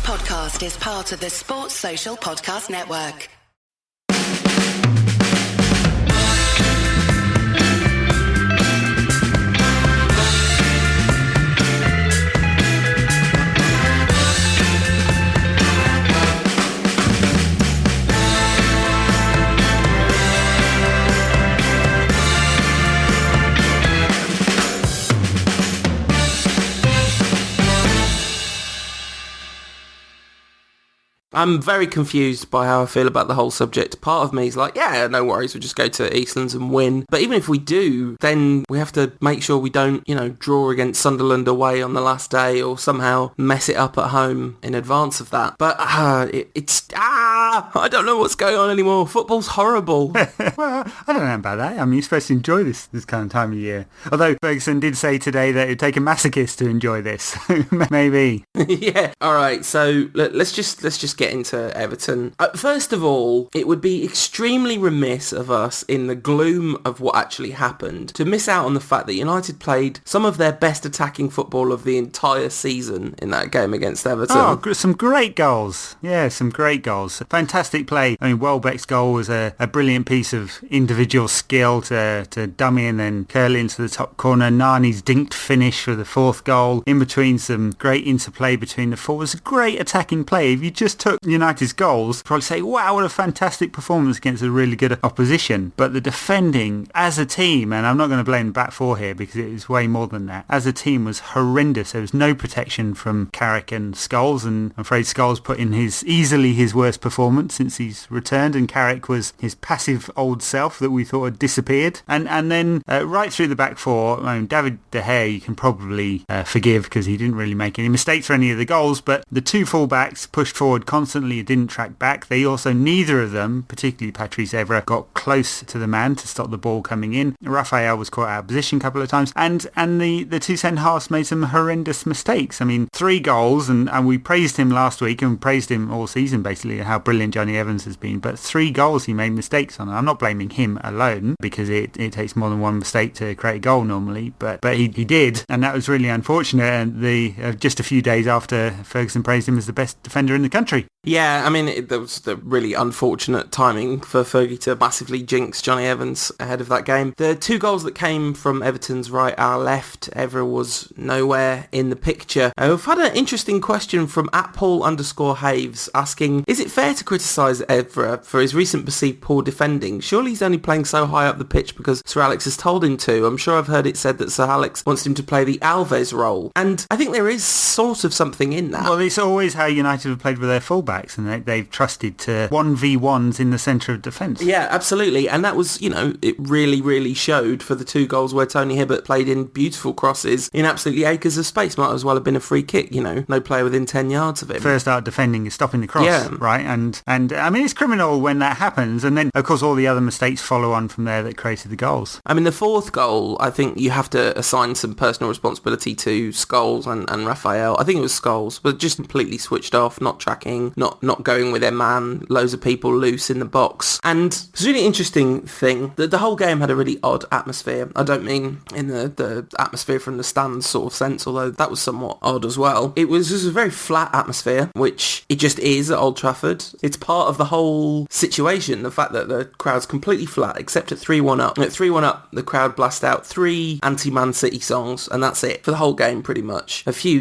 podcast is part of the Sports Social Podcast Network. I'm very confused by how I feel about the whole subject. Part of me is like, yeah, no worries, we'll just go to Eastlands and win. But even if we do, then we have to make sure we don't, draw against Sunderland away on the last day or somehow mess it up at home in advance of that. But I don't know what's going on anymore. Football's horrible. Well, I don't know about that. I mean, you're supposed to enjoy this kind of time of year. Although Ferguson did say today that it would take a masochist to enjoy this. Maybe. Yeah. All right. So let's just get into Everton. First of all, it would be extremely remiss of us in the gloom of what actually happened to miss out on the fact that United played some of their best attacking football of the entire season in that game against Everton. Oh, some great goals. Yeah, some great goals. Fantastic play. I mean, Welbeck's goal was a brilliant piece of individual skill to dummy and then curl into the top corner. Nani's dinked finish for the fourth goal. In between, some great interplay between the forwards. A great attacking play. If you just took United's goals, probably say, wow, what a fantastic performance against a really good opposition. But the defending as a team, and I'm not going to blame the back four here because it was way more than that, as a team was horrendous. There was no protection from Carrick and Scholes, and I'm afraid Scholes put in easily his worst performance since he's returned, and Carrick was his passive old self that we thought had disappeared. And then right through the back four, I mean, David De Gea you can probably forgive because he didn't really make any mistakes for any of the goals, but the two full-backs pushed forward constantly, didn't track back. They also, neither of them, particularly Patrice Evra, got close to the man to stop the ball coming in. Raphael was caught out of position a couple of times, and the two centre-halves made some horrendous mistakes. I mean, 3 goals, and we praised him last week and praised him all season basically, how brilliant Jonny Evans has been, but 3 goals he made mistakes on. I'm not blaming him alone because it takes more than one mistake to create a goal normally, but he did, and that was really unfortunate, and just a few days after Ferguson praised him as the best defender in the country. Yeah, I mean, there was the really unfortunate timing for Fergie to massively jinx Jonny Evans ahead of that game. The 2 goals that came from Everton's right, our left, Evra was nowhere in the picture. We've had an interesting question from @Paul_Haves asking, is it fair to criticise Evra for his recent perceived poor defending? Surely he's only playing so high up the pitch because Sir Alex has told him to. I'm sure I've heard it said that Sir Alex wants him to play the Alves role. And I think there is sort of something in that. Well, it's always how United have played with their fullbacks, and they've trusted to 1v1s in the centre of defence. Yeah, absolutely. And that was, it really, really showed for the 2 goals where Tony Hibbert played in beautiful crosses in absolutely acres of space. Might as well have been a free kick, no player within 10 yards of him. First art defending is stopping the cross, yeah. Right? And I mean, it's criminal when that happens. And then, of course, all the other mistakes follow on from there that created the goals. I mean, the 4th goal, I think you have to assign some personal responsibility to Scholes and Raphael. I think it was Scholes, but just completely switched off, not tracking, not going with their man, loads of people loose in the box. And it's a really interesting thing that the whole game had a really odd atmosphere. I don't mean in the atmosphere from the stands sort of sense, although that was somewhat odd as well. It was just a very flat atmosphere, which it just is at Old Trafford. It's part of the whole situation, the fact that the crowd's completely flat, except at 3-1 up. At 3-1 up, the crowd blast out 3 anti-Man City songs, and that's it for the whole game pretty much. A few,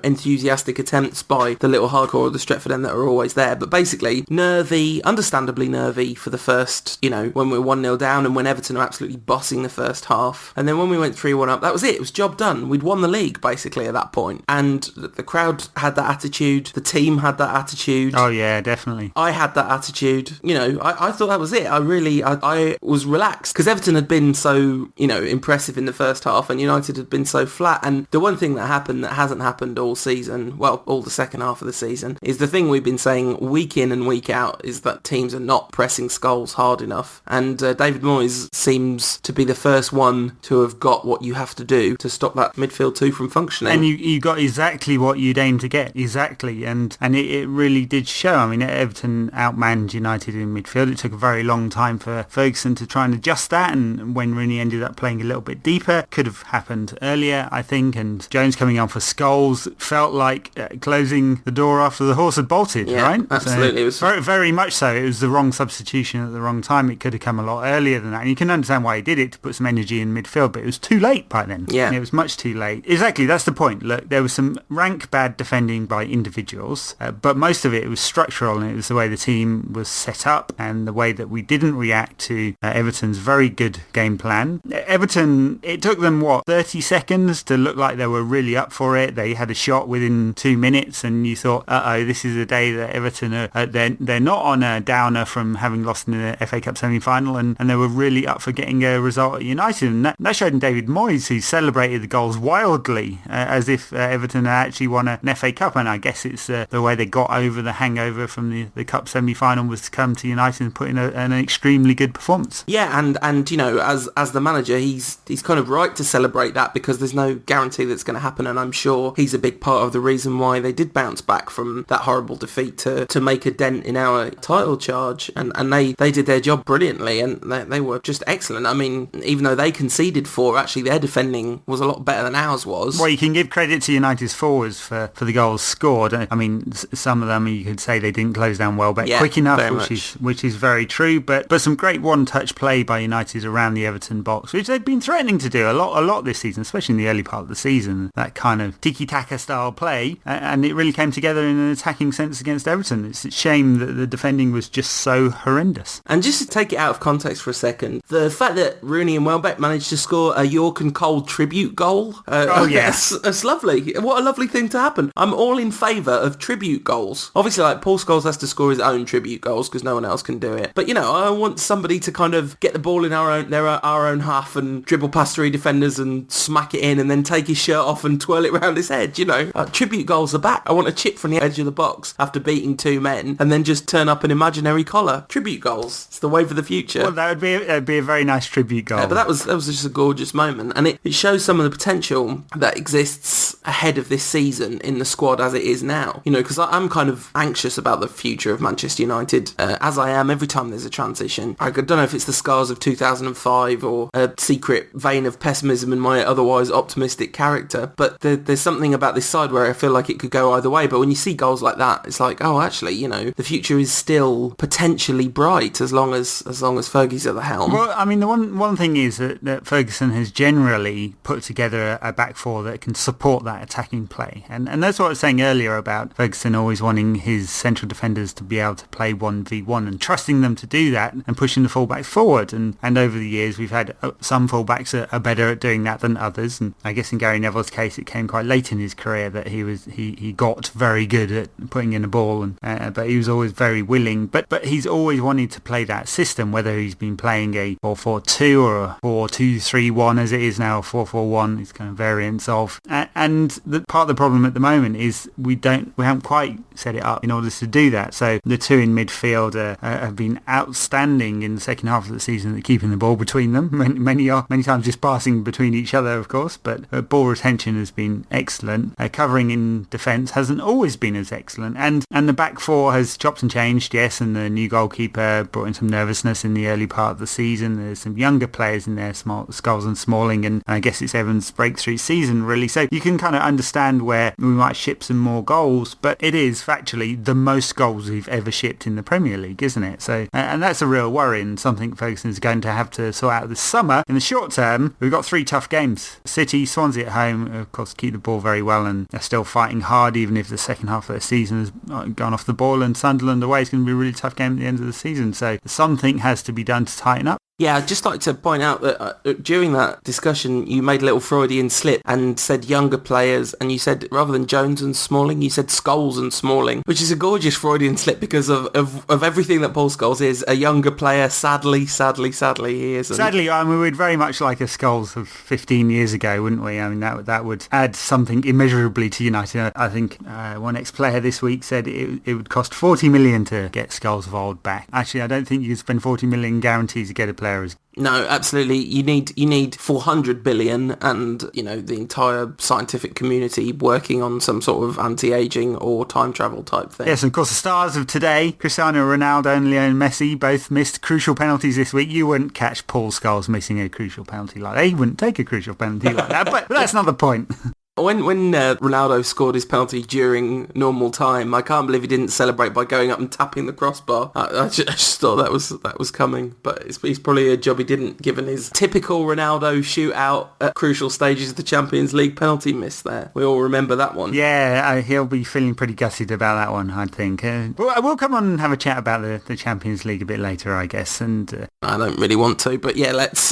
enthusiastic attempts by the little hardcore of the Stretford end that are always there, but basically nervy, understandably nervy for the first, when we're 1-0 down and when Everton are absolutely bossing the first half. And then when we went 3-1 up, that was it. It was job done. We'd won the league basically at that point. And the crowd had that attitude. The team had that attitude. Oh yeah, definitely. I had that attitude. I thought that was it. I was relaxed because Everton had been so, impressive in the first half and United had been so flat. And the one thing that happened that hasn't happened all season, well, all the second half of the season, is the thing we've been saying week in and week out is that teams are not pressing Scholes hard enough. And David Moyes seems to be the first one to have got what you have to do to stop that midfield two from functioning. And you got exactly what you'd aim to get, exactly. And it really did show. I mean, Everton outmanned United in midfield. It took a very long time for Ferguson to try and adjust that, and when Rooney ended up playing a little bit deeper, could have happened earlier, I think. And Jones coming on for Scholes felt like closing the door after the horse had bolted, right? Absolutely. So, it was very, very much so. It was the wrong substitution at the wrong time. It could have come a lot earlier than that. And you can understand why he did it, to put some energy in midfield, but it was too late by then. Yeah. It was much too late. Exactly, that's the point. Look, there was some rank bad defending by individuals, but most of it was structural, and it was the way the team was set up and the way that we didn't react to Everton's very good game plan. Everton, it took them, 30 seconds to look like they were really up for it. They had a shot within 2 minutes, and you thought, this is a day that Everton are, they're not on a downer from having lost in the FA Cup semi-final, and they were really up for getting a result at United. And that showed in David Moyes, who celebrated the goals wildly, as if Everton had actually won an FA Cup. And I guess it's the way they got over the hangover from the Cup semi-final was to come to United and put in an extremely good performance. Yeah, and you know, as the manager, he's kind of right to celebrate that, because there's no guarantee that's going to happen, and I'm sure he's a big part of the reason why they did bounce back from that horrible defeat to make a dent in our title charge, and they did their job brilliantly, and they were just excellent. I mean, even though they conceded 4, actually their defending was a lot better than ours was. Well, you can give credit to United's forwards for the goals scored. I mean, some of them you could say they didn't close down Welbeck quick enough, which is very true, but some great one-touch play by United around the Everton box, which they've been threatening to do a lot this season, especially in the early part of the season, that kind of tiki-taka style play, and it really came together in an attacking sense against Everton. It's a shame that the defending was just so horrendous. And just to take it out of context for a second, the fact that Rooney and Welbeck managed to score a York and Cole tribute goal, that's lovely. What a lovely thing to happen. I'm all in favour of tribute goals. Obviously, like, Paul Scholes has to score his own tribute goals because no one else can do it. But, you know, I want somebody to kind of get the ball in our own half and dribble past 3 defenders and smack it in and then take his shirt off and twirl it round his head, you know. Tribute goals are back. I want a chip from the edge of the box after beating 2 men and then just turn up an imaginary collar. Tribute goals. It's the way for the future. Well, that would be a very nice tribute goal. But that was just a gorgeous moment, and it shows some of the potential that exists ahead of this season in the squad as it is now. You know, because I'm kind of anxious about the future of Manchester United, as I am every time there's a transition. I don't know if it's the scars of 2005 or a secret vein of pessimism in my otherwise optimistic character, but there's something about this side where I feel like it could go either way. But when you see goals like that, it's like, oh, actually, you know, the future is still potentially bright as long as Fergie's at the helm. Well, I mean, the one thing is that Ferguson has generally put together a back four that can support that attacking play, and that's what I was saying earlier about Ferguson always wanting his central defenders to be able to play 1v1 and trusting them to do that and pushing the fullbacks forward. And over the years we've had some fullbacks are better at doing that than others, and I guess in Gary Neville's case it came quite late in his career that he got very good at putting in a ball, and but he was always very willing, but he's always wanted to play that system, whether he's been playing a 4-4-2 or a 4-2-3-1 as it is now, a 4-4-1, these kind of variants of, and the part of the problem at the moment is we haven't quite set it up in order to do that. So the 2 in midfield have been outstanding in the second half of the season at keeping the ball between them, many times just passing between each other, of course, but ball retention has been excellent. Covering in defence hasn't always been as excellent, and the back four has chopped and changed, yes, and the new goalkeeper brought in some nervousness in the early part of the season. There's some younger players in there, Scholes and Smalling, and I guess it's Evans' breakthrough season, really. So you can kind of understand where we might ship some more goals, but it is factually the most goals we've ever shipped in the Premier League, isn't it? So, and that's a real worry, and something Ferguson's going to have to sort out this summer. In the short term, we've got 3 tough games. City, Swansea at home, of course, keep the ball very well, and they're still fighting hard, even if the second half of their season has gone off the ball, and Sunderland away is going to be a really tough game at the end of the season. So something has to be done to tighten up. Yeah, I'd just like to point out that during that discussion, you made a little Freudian slip and said younger players, and you said, rather than Jones and Smalling, you said Scholes and Smalling, which is a gorgeous Freudian slip because of everything that Paul Scholes is, a younger player. Sadly, he isn't. Sadly, I mean, we'd very much like a Scholes of 15 years ago, wouldn't we? I mean, that would add something immeasurably to United. I think one ex-player this week said it would cost 40 million to get Scholes of old back. Actually, I don't think you could spend 40 million guarantees to get a player as... No, absolutely. You need 400 billion and, the entire scientific community working on some sort of anti-aging or time travel type thing. Yes, and of course the stars of today, Cristiano Ronaldo and Lionel Messi, both missed crucial penalties this week. You wouldn't catch Paul Scholes missing a crucial penalty like that. He wouldn't take a crucial penalty like that, but that's not the point. When Ronaldo scored his penalty during normal time, I can't believe he didn't celebrate by going up and tapping the crossbar. I just thought that was coming, but it's probably a job he didn't, given his typical Ronaldo shootout at crucial stages of the Champions League penalty miss there. We all remember that one. Yeah, he'll be feeling pretty gutted about that one, I think. We'll come on and have a chat about the Champions League a bit later, I guess. And I don't really want to, but yeah, let's.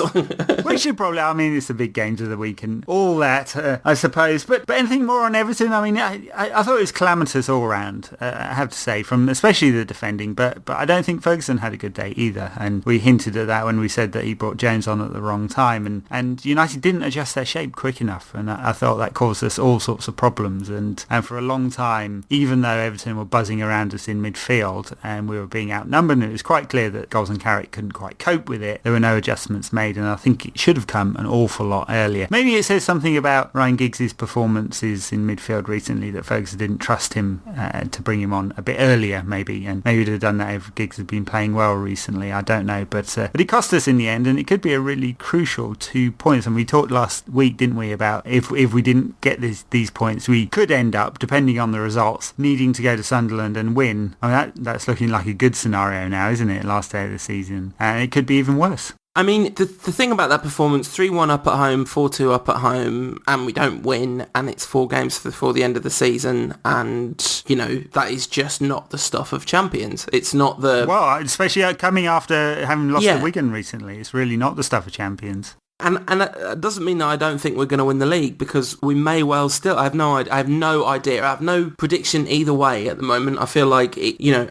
We should probably, I mean, it's the big games of the week and all that, I suppose. But anything more on Everton? I mean, I thought it was calamitous all round, I have to say, from especially the defending. But I don't think Ferguson had a good day either. And we hinted at that when we said that he brought Jones on at the wrong time. And United didn't adjust their shape quick enough. And I thought that caused us all sorts of problems. And for a long time, even though Everton were buzzing around us in midfield and we were being outnumbered, and it was quite clear that Scholes and Carrick couldn't quite cope with it, there were no adjustments made. And I think it should have come an awful lot earlier. Maybe it says something about Ryan Giggs' performances in midfield recently that Ferguson didn't trust him to bring him on a bit earlier, maybe, and maybe he'd have done that if Giggs had been playing well recently. I don't know, but it cost us in the end, and it could be a really crucial 2 points. And we talked last week, didn't we, about if we didn't get these points, we could end up, depending on the results, needing to go to Sunderland and win. I mean, that's looking like a good scenario now, isn't it? Last day of the season, and it could be even worse. I mean, the thing about that performance, 3-1 up at home, 4-2 up at home, and we don't win, and it's 4 games before the end of the season, and, that is just not the stuff of champions. It's not the... Well, especially coming after having lost to Wigan recently, it's really not the stuff of champions. And that doesn't mean that I don't think we're going to win the league, because we may well still. I have no idea. I have no prediction either way at the moment. I feel like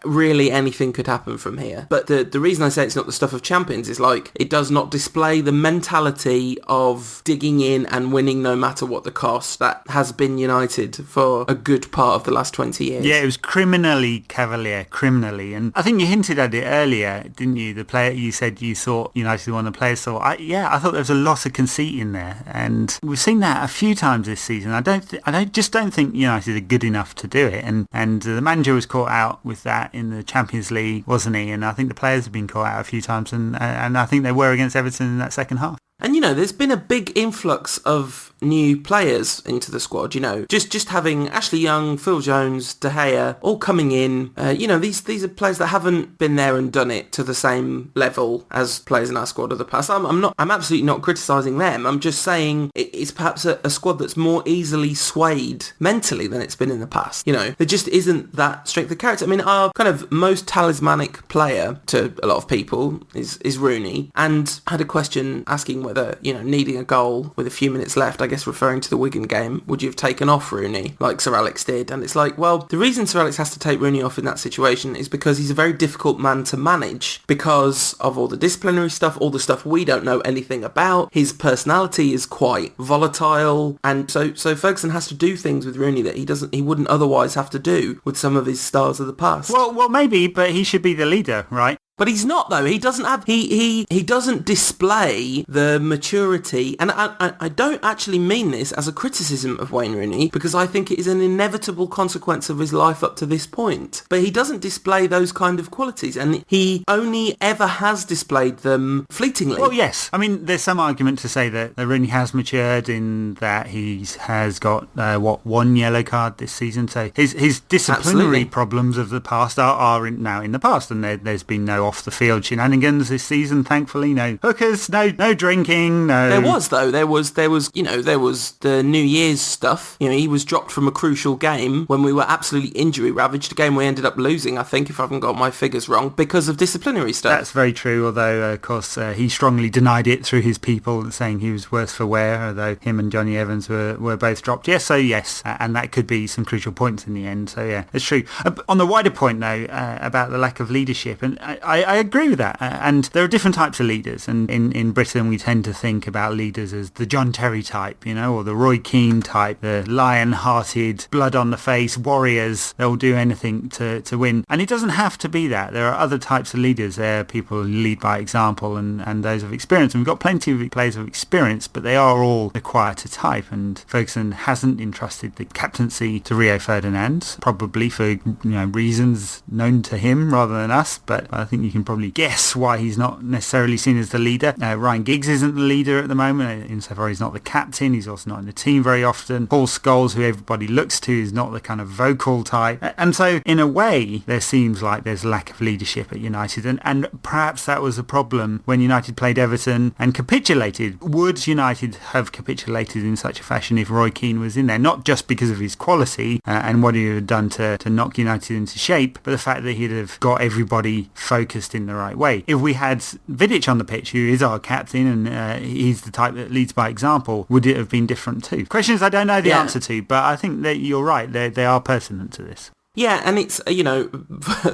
really anything could happen from here. But the reason I say it's not the stuff of champions is like it does not display the mentality of digging in and winning no matter what the cost that has been United for a good part of the last 20 years. Yeah, it was criminally cavalier, and I think you hinted at it earlier, didn't you? The player, you said you thought United won the players thought. I thought there was a lot of conceit in there, and we've seen that a few times this season. I don't think United are good enough to do it, and the manager was caught out with that in the Champions League, wasn't he? And I think the players have been caught out a few times, and I think they were against Everton in that second half. And there's been a big influx of new players into the squad. Just having Ashley Young, Phil Jones, De Gea all coming in. These are players that haven't been there and done it to the same level as players in our squad of the past. I'm absolutely not criticising them. I'm just saying it's perhaps a squad that's more easily swayed mentally than it's been in the past. There just isn't that strength of character. I mean, our kind of most talismanic player to a lot of people is Rooney, and I had a question asking whether, needing a goal with a few minutes left, I guess referring to the Wigan game, would you have taken off Rooney like Sir Alex did? And it's like, well, the reason Sir Alex has to take Rooney off in that situation is because he's a very difficult man to manage because of all the disciplinary stuff, all the stuff we don't know anything about. His personality is quite volatile, and so Ferguson has to do things with Rooney that he wouldn't otherwise have to do with some of his stars of the past. Well, maybe, but he should be the leader, right? But he's not, though. He doesn't have... He doesn't display the maturity. And I don't actually mean this as a criticism of Wayne Rooney, because I think it is an inevitable consequence of his life up to this point. But he doesn't display those kind of qualities, and he only ever has displayed them fleetingly. Well, yes. I mean, there's some argument to say that Rooney has matured in that he has got, one yellow card this season. So his disciplinary problems of the past are now in the past, and there's been no no off-the-field shenanigans this season, thankfully. No hookers, no drinking, no... There was, though. There was the New Year's stuff. He was dropped from a crucial game when we were absolutely injury-ravaged, a game we ended up losing, I think, if I haven't got my figures wrong, because of disciplinary stuff. That's very true, although, of course, he strongly denied it through his people, saying he was worse for wear, although him and Jonny Evans were both dropped. Yes, and that could be some crucial points in the end. So, yeah, it's true. On the wider point, though, about the lack of leadership, and I agree with that. And there are different types of leaders, and in Britain we tend to think about leaders as the John Terry type, or the Roy Keane type, the lion-hearted, blood-on-the-face warriors. They'll do anything to win. And it doesn't have to be that. There are other types of leaders. There are people who lead by example and those of experience. And we've got plenty of players of experience, but they are all the quieter type. And Ferguson hasn't entrusted the captaincy to Rio Ferdinand, probably for reasons known to him rather than us. But I think you can probably guess why he's not necessarily seen as the leader. Ryan Giggs isn't the leader at the moment, insofar he's not the captain. He's also not in the team very often. Paul Scholes, who everybody looks to, is not the kind of vocal type. And so, in a way, there seems like there's a lack of leadership at United. And perhaps that was a problem when United played Everton and capitulated. Would United have capitulated in such a fashion if Roy Keane was in there? Not just because of his quality and what he had done to knock United into shape, but the fact that he'd have got everybody focused in the right way. If we had Vidic on the pitch, who is our captain, and he's the type that leads by example, would it have been different too? Questions I don't know the answer to, but I think that you're right. They are pertinent to this. Yeah, and it's,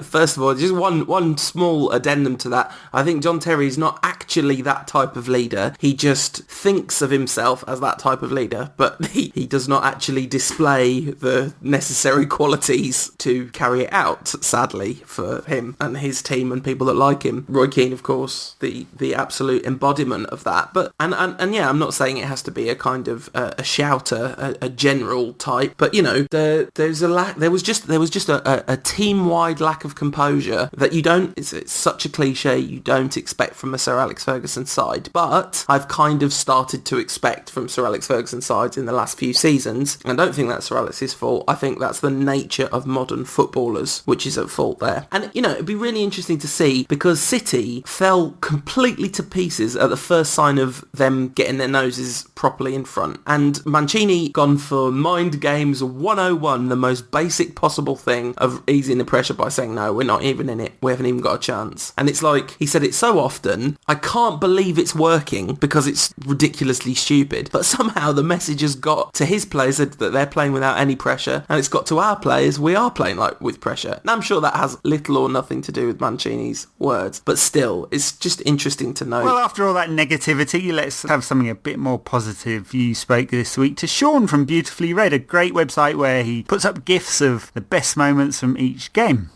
first of all, just one small addendum to that. I think John Terry is not actually that type of leader. He just thinks of himself as that type of leader, but he does not actually display the necessary qualities to carry it out, sadly, for him and his team and people that like him. Roy Keane, of course, the absolute embodiment of that. But and yeah, I'm not saying it has to be a kind of a shouter, a general type, but there was just a team-wide lack of composure that you don't, it's such a cliche, you don't expect from a Sir Alex Ferguson side, but I've kind of started to expect from Sir Alex Ferguson sides in the last few seasons. I don't think that's Sir Alex's fault. I think that's the nature of modern footballers which is at fault there. And it'd be really interesting to see, because City fell completely to pieces at the first sign of them getting their noses properly in front, and Mancini gone for mind games 101, the most basic possible thing of easing the pressure by saying, no, we're not even in it, we haven't even got a chance. And it's like, he said it so often, I can't believe it's working because it's ridiculously stupid, but somehow the message has got to his players that they're playing without any pressure, and it's got to our players, we are playing with pressure. And I'm sure that has little or nothing to do with Mancini's words, but still, it's just interesting to know. Well, after all that negativity, let's have something a bit more positive. You spoke this week to Shaun from Beautifully Read, a great website where he puts up GIFs of the best moments from each game.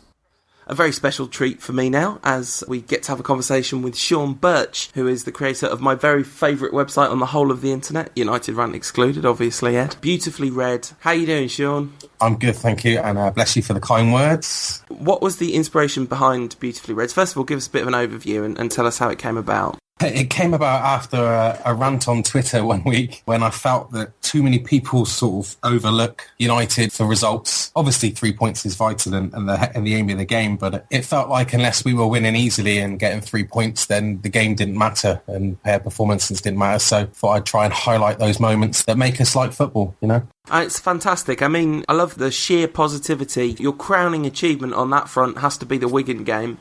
A very special treat for me now, as we get to have a conversation with Shaun Birch, who is the creator of my very favourite website on the whole of the internet, United Rant excluded, obviously, Ed. Beautifully Read. How you doing, Shaun? I'm good, thank you, and bless you for the kind words. What was the inspiration behind Beautifully Read? First of all, give us a bit of an overview and tell us how it came about. It came about after a rant on Twitter one week when I felt that too many people sort of overlook United for results. Obviously, 3 points is vital and the aim of the game, but it felt like unless we were winning easily and getting 3 points, then the game didn't matter and player performances didn't matter. So I thought I'd try and highlight those moments that make us like football, It's fantastic. I mean, I love the sheer positivity. Your crowning achievement on that front has to be the Wigan game.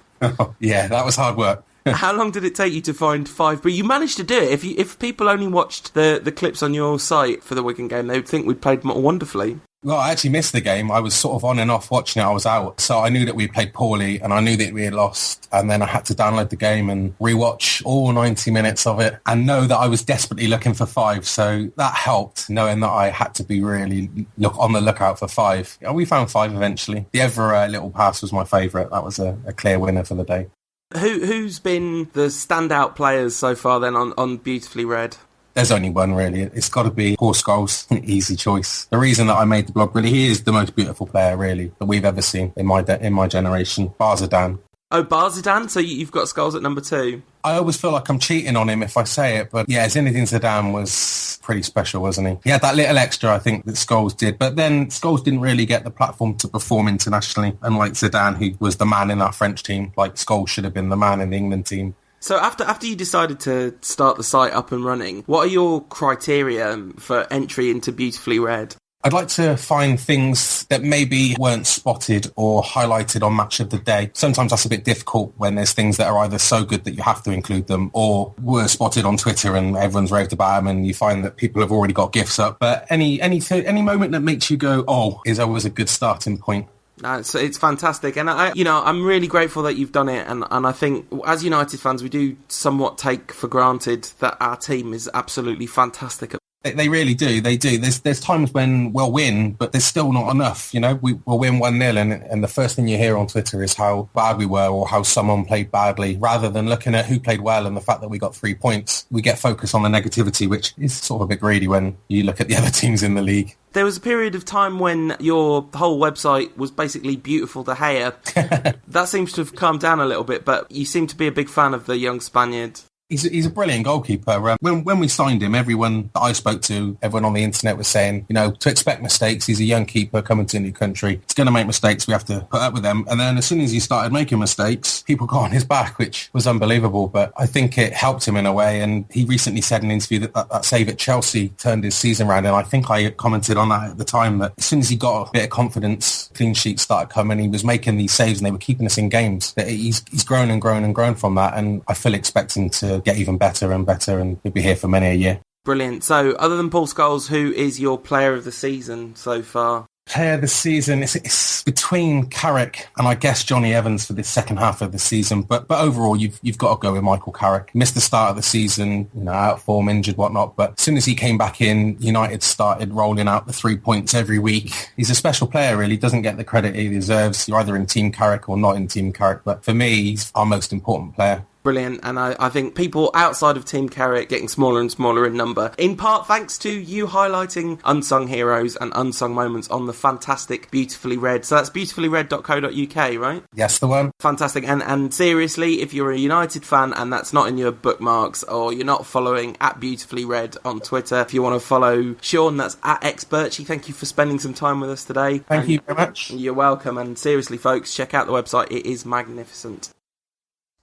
Yeah, that was hard work. How long did it take you to find 5? But you managed to do it. If people only watched the clips on your site for the Wigan game, they would think we'd played wonderfully. Well, I actually missed the game. I was sort of on and off watching it. I was out. So I knew that we played poorly and I knew that we had lost. And then I had to download the game and rewatch all 90 minutes of it and know that I was desperately looking for 5. So that helped, knowing that I had to be really on the lookout for 5. We found 5 eventually. The Evra little pass was my favourite. That was a clear winner for the day. Who's been the standout players so far then on Beautifully Read? There's only one really. It's got to be Paul Scholes. Easy choice. The reason that I made the blog, really, he is the most beautiful player really that we've ever seen in my generation. Bar Zidane. Oh, Bar Zidane, so you've got Scholes at number 2. I always feel like I'm cheating on him if I say it, but yeah, Zinedine Zidane was pretty special, wasn't he? He had that little extra, I think, that Scholes did, but then Scholes didn't really get the platform to perform internationally, unlike Zidane, who was the man in that French team, like Scholes should have been the man in the England team. So after you decided to start the site up and running, what are your criteria for entry into Beautifully Read? I'd like to find things that maybe weren't spotted or highlighted on Match of the Day. Sometimes that's a bit difficult when there's things that are either so good that you have to include them or were spotted on Twitter and everyone's raved about them and you find that people have already got GIFs up. But any moment that makes you go, oh, is always a good starting point. It's fantastic, and I'm really grateful that you've done it, and I think as United fans we do somewhat take for granted that our team is absolutely fantastic. They really do. They do. There's times when we'll win, but there's still not enough. You know, we'll win 1-0 and the first thing you hear on Twitter is how bad we were or how someone played badly. Rather than looking at who played well and the fact that we got 3 points, we get focused on the negativity, which is sort of a bit greedy when you look at the other teams in the league. There was a period of time when your whole website was basically Beautiful De Gea. That seems to have calmed down a little bit, but you seem to be a big fan of the young Spaniard. He's a brilliant goalkeeper. When we signed him, everyone that I spoke to, everyone on the internet was saying, to expect mistakes. He's a young keeper coming to a new country. He's going to make mistakes. We have to put up with them. And then as soon as he started making mistakes, people got on his back, which was unbelievable. But I think it helped him in a way. And he recently said in an interview that save at Chelsea turned his season around. And I think I commented on that at the time, that as soon as he got a bit of confidence, clean sheets started coming. He was making these saves and they were keeping us in games. That he's grown and grown and grown from that. And I fully expect him to get even better and better, and he'll be here for many a year. Brilliant. So, other than Paul Scholes, who is your player of the season so far? Player of the season, it's between Carrick and I guess Jonny Evans for the second half of the season. But overall, you've got to go with Michael Carrick. Missed the start of the season, out of form, injured, whatnot. But as soon as he came back in, United started rolling out the 3 points every week. He's a special player, really. He doesn't get the credit he deserves. You're either in Team Carrick or not in Team Carrick. But for me, he's our most important player. Brilliant, and I think people outside of Team Carrick getting smaller and smaller in number, in part thanks to you highlighting unsung heroes and unsung moments on the fantastic Beautifully Read. So that's beautifullyread.co.uk, right? Yes, the one. Fantastic, and seriously, if you're a United fan and that's not in your bookmarks, or you're not following at Beautifully Read on Twitter, if you want to follow Shaun, that's at XBirchy. Thank you for spending some time with us today. Thank you very much. You're welcome, and seriously, folks, check out the website. It is magnificent.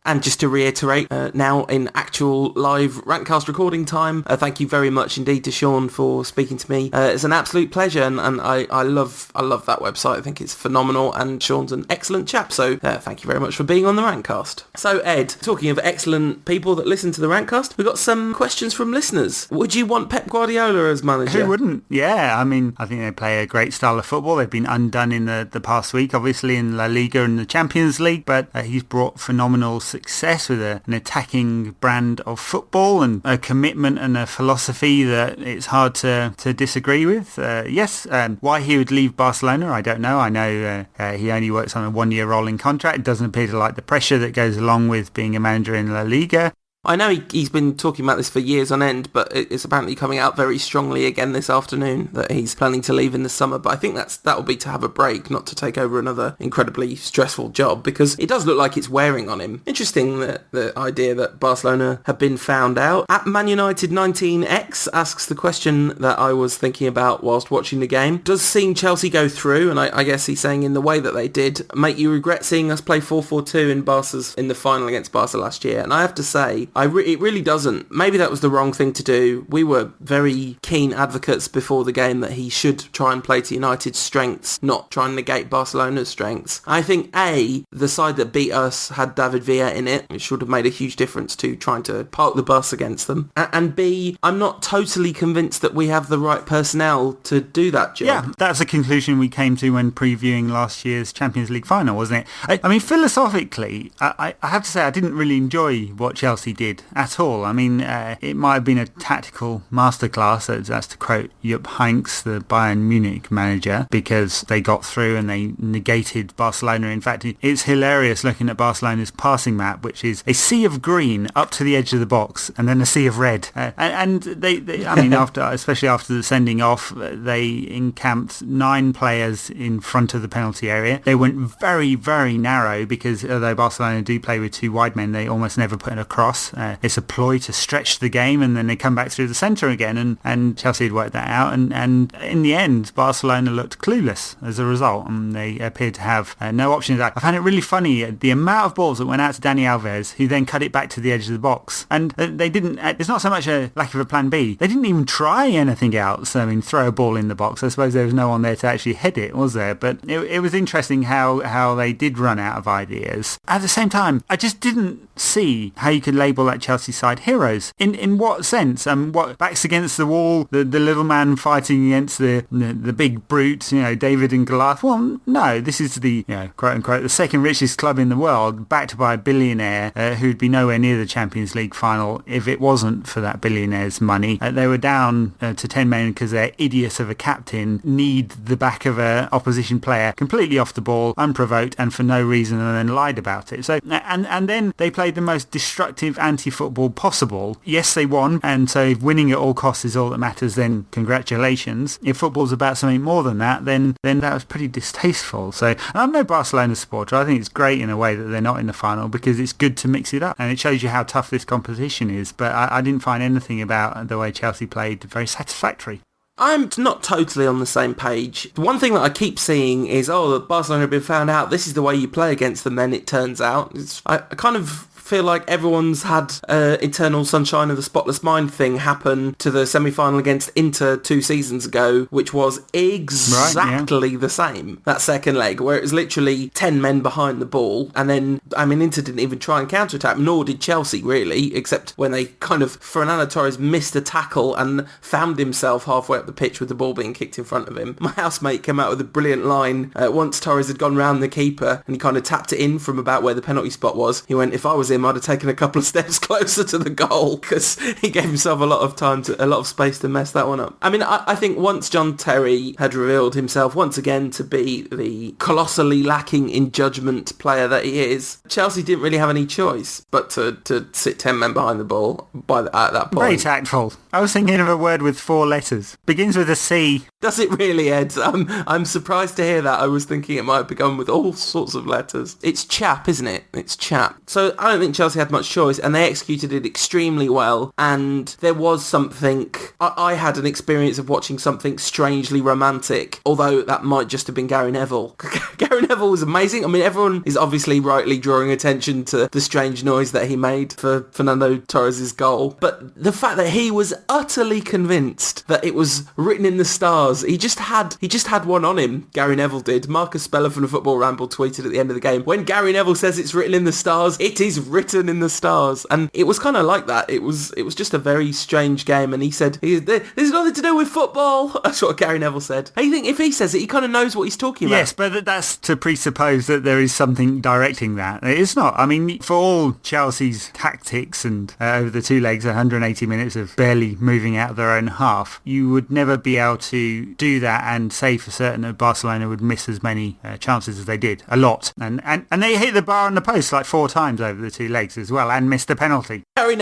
And just to reiterate, now in actual live Rantcast recording time, thank you very much indeed to Shaun for speaking to me. It's an absolute pleasure, and I love that website. I think it's phenomenal, and Shaun's an excellent chap, so thank you very much for being on the Rantcast. So Ed, talking of excellent people that listen to the Rantcast, we've got some questions from listeners. Would you want Pep Guardiola as manager? Who wouldn't? Yeah, I mean, I think they play a great style of football. They've been undone in the past week, obviously in La Liga and the Champions League, but he's brought phenomenal success with an attacking brand of football and a commitment and a philosophy that it's hard to disagree with. Why he would leave Barcelona, I don't know. I know he only works on a 1-year rolling contract. It doesn't appear to like the pressure that goes along with being a manager in La Liga. I know he's been talking about this for years on end, but it's apparently coming out very strongly again this afternoon that he's planning to leave in the summer. But I think that will be to have a break, not to take over another incredibly stressful job, because it does look like it's wearing on him. Interesting that the idea that Barcelona have been found out. At Man United 19X asks the question that I was thinking about whilst watching the game. Does seeing Chelsea go through, and I guess he's saying in the way that they did, make you regret seeing us play 4-4-2 in the final against Barca last year? And I have to say, it really doesn't. Maybe that was the wrong thing to do. We were very keen advocates before the game that he should try and play to United's strengths, not try and negate Barcelona's strengths. I think A, the side that beat us had David Villa in it, which should have made a huge difference to trying to park the bus against them. And B, I'm not totally convinced that we have the right personnel to do that job. Yeah, that's a conclusion we came to when previewing last year's Champions League final, wasn't it? I mean, philosophically, I have to say I didn't really enjoy what Chelsea did at all. I mean, it might have been a tactical masterclass, that's to quote Jupp Heynckes, the Bayern Munich manager, because they got through and they negated Barcelona. In fact, it's hilarious looking at Barcelona's passing map, which is a sea of green up to the edge of the box and then a sea of red. And they I mean, especially after the sending off, they encamped 9 players in front of the penalty area. They went very, very narrow because although Barcelona do play with 2 wide men, they almost never put in a cross. It's a ploy to stretch the game, and then they come back through the centre again, and Chelsea had worked that out. And in the end, Barcelona looked clueless as a result, and they appeared to have no options. I found it really funny, the amount of balls that went out to Dani Alves, who then cut it back to the edge of the box. And they didn't, it's not so much a lack of a plan B, they didn't even try anything else. I mean, throw a ball in the box. I suppose there was no one there to actually head it, was there? But it was interesting how they did run out of ideas. At the same time, I just didn't see how you could label that Chelsea side heroes. In what sense? What backs against the wall, the little man fighting against the big brute, David and Goliath? Well, no, this is the, quote unquote, the second richest club in the world, backed by a billionaire who'd be nowhere near the Champions League final if it wasn't for that billionaire's money. They were down to 10 men because their idiot of a captain kneed the back of an opposition player completely off the ball, unprovoked, and for no reason, and then lied about it. So, and then they played the most destructive anti-football possible. Yes, they won, and so if winning at all costs is all that matters, then congratulations. If football's about something more than that, then that was pretty distasteful. So, and I'm no Barcelona supporter. I think it's great in a way that they're not in the final because it's good to mix it up, and it shows you how tough this competition is. But I didn't find anything about the way Chelsea played very satisfactory. I'm not totally on the same page. One thing that I keep seeing is, Barcelona have been found out. This is the way you play against them, then it turns out. I kind of feel like everyone's had eternal sunshine of the spotless mind thing happen to the semi-final against Inter 2 seasons ago, which was exactly the same, that second leg, where it was literally 10 men behind the ball, and then, Inter didn't even try and counter-attack, nor did Chelsea, really, except when they kind of, Fernando Torres missed a tackle and found himself halfway up the pitch with the ball being kicked in front of him. My housemate came out with a brilliant line. Once Torres had gone round the keeper, and he kind of tapped it in from about where the penalty spot was, he went, if I was him, I'd have taken a couple of steps closer to the goal, because he gave himself a lot of space to mess that one up. I think once John Terry had revealed himself once again to be the colossally lacking in judgment player that he is, Chelsea didn't really have any choice but to sit 10 men behind the ball at that point. Very tactful. I was thinking of a word with 4 letters. Begins with a C. Does it really, Ed? I'm surprised to hear that. I was thinking it might have begun with all sorts of letters. It's chap, isn't it? It's chap. So I don't think Chelsea had much choice, and they executed it extremely well, and there was something, I had an experience of watching something strangely romantic, although that might just have been Gary Neville. Gary Neville was amazing. Everyone is obviously rightly drawing attention to the strange noise that he made for Fernando Torres' goal, but the fact that he was utterly convinced that it was written in the stars, he just had one on him, Gary Neville did. Marcus Speller from the Football Ramble tweeted at the end of the game, when Gary Neville says it's written in the stars, it is written in the stars. And it was kind of like that. It was just a very strange game, and he said, there's nothing to do with football. That's what Gary Neville said. I think if he says it, he kind of knows what he's talking about. Yes, but that's to presuppose that there is something directing that. It's not. For all Chelsea's tactics and over the 2 legs, 180 minutes of barely moving out of their own half, you would never be able to do that and say for certain that Barcelona would miss as many chances as they did. A lot. And they hit the bar on the post like 4 times over the 2 legs as well, and missed a penalty. Gary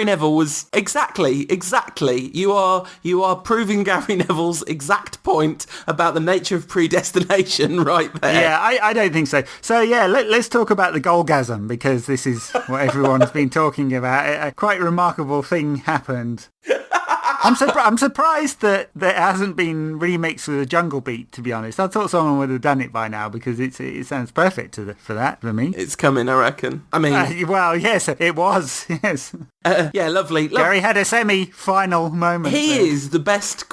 Neville was exactly. You are proving Gary Neville's exact point about the nature of predestination right there. Yeah, I don't think so. So yeah, let's talk about the goalgasm, because this is what everyone's been talking about. A quite remarkable thing happened. I'm surprised that it hasn't been remixed with a jungle beat, to be honest. I thought someone would have done it by now, because it sounds perfect for me. It's coming, I reckon. Well, yes, it was, yes. Yeah, lovely. Gary had a semi-final moment. He is the best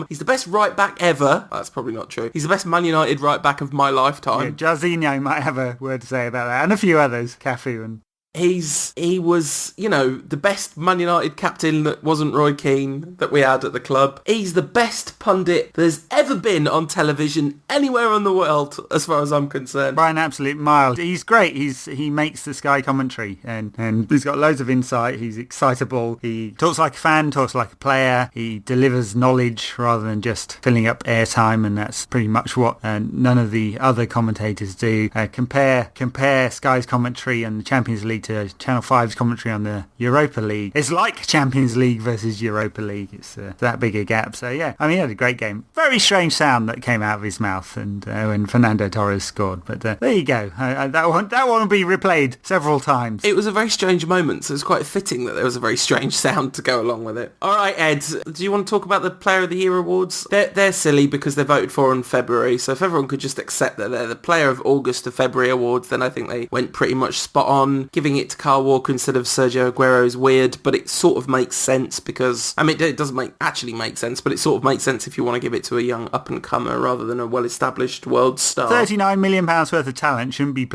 he's the best right-back ever. That's probably not true. He's the best Man United right-back of my lifetime. Yeah, Jarzinho might have a word to say about that, and a few others, Cafu and... He was, the best Man United captain that wasn't Roy Keane that we had at the club. He's the best pundit there's ever been on television anywhere in the world, as far as I'm concerned. By an absolute mile. He's great. He makes the Sky commentary and he's got loads of insight. He's excitable. He talks like a fan, talks like a player. He delivers knowledge rather than just filling up airtime, and that's pretty much what none of the other commentators do. Compare Sky's commentary on the Champions League to Channel 5's commentary on the Europa League. It's like Champions League versus Europa League. It's that big a gap. So yeah, I mean, he had a great game. Very strange sound that came out of his mouth and when Fernando Torres scored. But there you go. That one will be replayed several times. It was a very strange moment, so it's quite fitting that there was a very strange sound to go along with it. All right, Ed, do you want to talk about the Player of the Year awards? They're silly because they're voted for in February, so if everyone could just accept that they're the Player of August to February awards, then I think they went pretty much spot on. Giving it to Kyle Walker instead of Sergio Aguero is weird, but it sort of makes sense because, I mean, it doesn't actually make sense, but it sort of makes sense if you want to give it to a young up-and-comer rather than a well-establised world star. £39 million worth of talent shouldn't be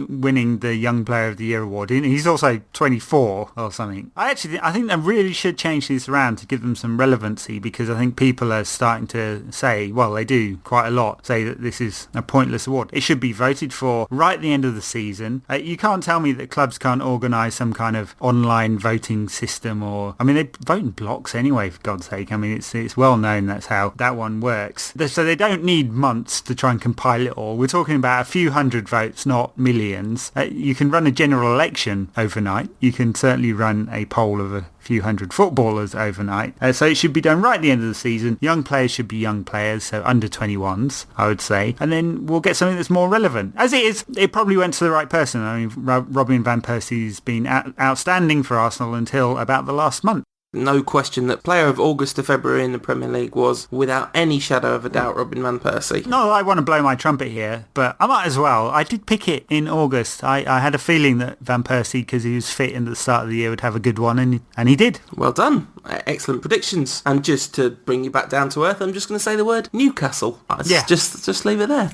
winning the Young Player of the Year award. He's also 24 or something. I think they really should change this around to give them some relevancy, because I think people are starting to say, well, they do quite a lot, say that this is a pointless award. It should be voted for right at the end of the season. You can't tell me that clubs can't organise some kind of online voting system, or, I mean, they vote in blocks anyway, for God's sake. I mean, it's well known that's how that one works. So they don't need months to try and compile it all. We're talking about a few hundred votes, not millions. You can run a general election overnight. You can certainly run a poll of a few hundred footballers overnight. So it should be done right at the end of the season. Young players should be young players, so under 21s, I would say. And then we'll get something that's more relevant. As it is, it probably went to the right person. I mean, Robin van Persie's been outstanding for Arsenal until about the last month. No question that Player of August to February in the Premier League was, without any shadow of a doubt, Robin van Persie. Not that I want to blow my trumpet here, but I might as well. I did pick it in August. I had a feeling that Van Persie, because he was fit in the start of the year, would have a good one, and he did. Well done. Excellent predictions. And just to bring you back down to earth, I'm just going to say the word Newcastle. Yeah. Just leave it there.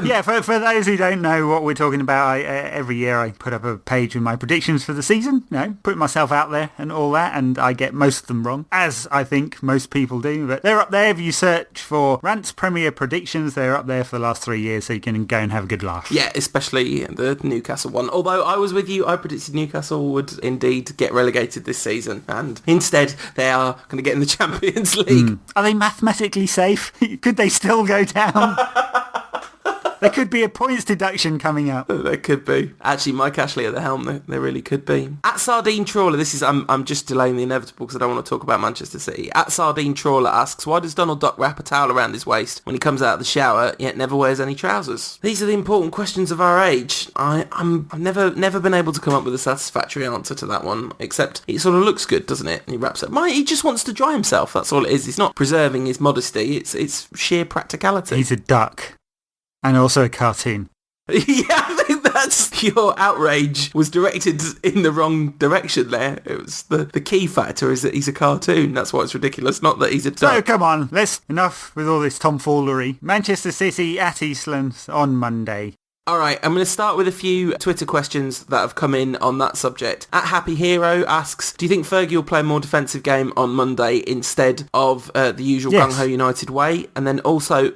Yeah, for those who don't know what we're talking about, every year I put up a page with my predictions for the season, put myself out there and all that, and I get most of them wrong, as I think most people do, but they're up there. If you search for Rant's Premier Predictions, they're up there for the last 3 years, so you can go and have a good laugh. Yeah, especially the Newcastle one. Although I was with you, I predicted Newcastle would indeed get relegated this season, and instead they are going to get in the Champions League. Are they mathematically safe? Could they still go down? There could be a points deduction coming up. There could be. Actually, Mike Ashley at the helm, there really could be. At Sardine Trawler, this is, I'm just delaying the inevitable because I don't want to talk about Manchester City. At Sardine Trawler asks, why does Donald Duck wrap a towel around his waist when he comes out of the shower, yet never wears any trousers? These are the important questions of our age. I've never been able to come up with a satisfactory answer to that one, except it sort of looks good, doesn't it? And he wraps it. He just wants to dry himself, that's all it is. He's not preserving his modesty, it's sheer practicality. He's a duck. And also a cartoon. Yeah, I think that's your outrage was directed in the wrong direction there. It was the key factor is that he's a cartoon. That's why it's ridiculous, not that he's a duck. So come on, enough with all this tomfoolery. Manchester City at Eastlands on Monday. All right, I'm going to start with a few Twitter questions that have come in on that subject. At Happy Hero asks, do you think Fergie will play a more defensive game on Monday instead of the usual Gung Ho United way? And then also,